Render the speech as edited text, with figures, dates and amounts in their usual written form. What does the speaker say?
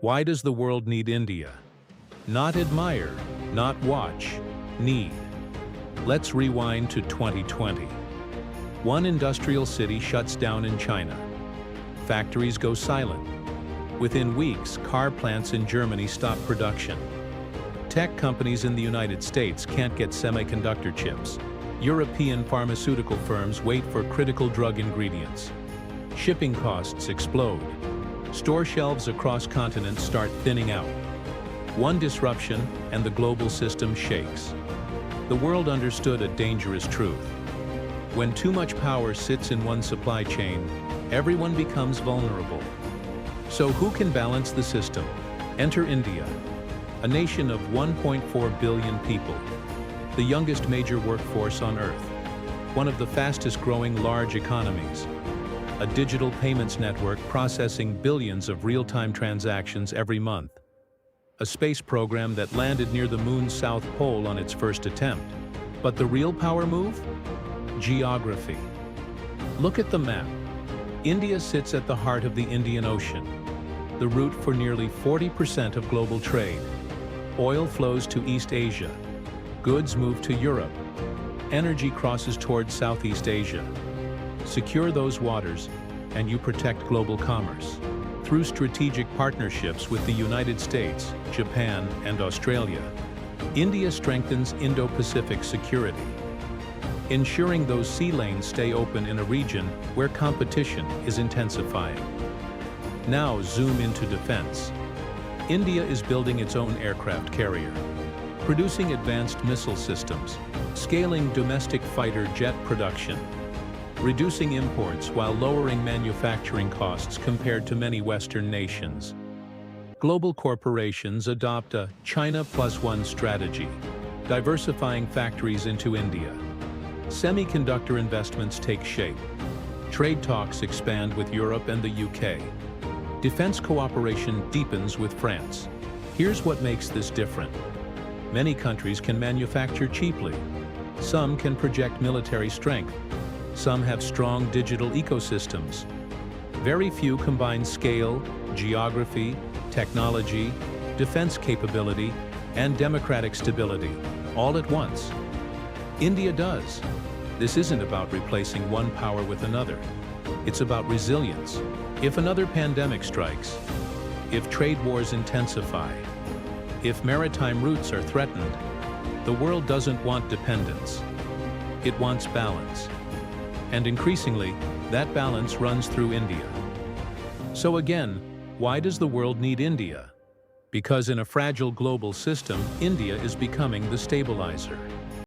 Why does the world need India? Not admire, not watch, need. Let's rewind to 2020. One industrial city shuts down in China. Factories go silent. Within weeks, car plants in Germany stop production. Tech companies in the United States can't get semiconductor chips. European pharmaceutical firms wait for critical drug ingredients. Shipping costs explode. Store shelves across continents start thinning out. One disruption and the global system shakes. The world understood a dangerous truth. When too much power sits in one supply chain, everyone becomes vulnerable. So who can balance the system? Enter India, a nation of 1.4 billion people, the youngest major workforce on Earth, one of the fastest growing large economies, a digital payments network processing billions of real-time transactions every month, a space program that landed near the moon's south pole on its first attempt. But the real power move? Geography. Look at the map. India sits at the heart of the Indian Ocean, the route for nearly 40% of global trade. Oil flows to East Asia. Goods move to Europe. Energy crosses towards Southeast Asia. Secure those waters, and you protect global commerce. Through strategic partnerships with the United States, Japan, and Australia, India strengthens Indo-Pacific security, ensuring those sea lanes stay open in a region where competition is intensifying. Now zoom into defense. India is building its own aircraft carrier, producing advanced missile systems, scaling domestic fighter jet production, reducing imports while lowering manufacturing costs compared to many Western nations. Global corporations adopt a China Plus One strategy, diversifying factories into India. Semiconductor investments take shape. Trade talks expand with Europe and the UK. Defense cooperation deepens with France. Here's what makes this different. Many countries can manufacture cheaply. Some can project military strength. Some have strong digital ecosystems. Very few combine scale, geography, technology, defense capability, and democratic stability, all at once. India does. This isn't about replacing one power with another. It's about resilience. If another pandemic strikes, if trade wars intensify, if maritime routes are threatened, the world doesn't want dependence. It wants balance. And increasingly, that balance runs through India. So again, why does the world need India? Because in a fragile global system, India is becoming the stabilizer.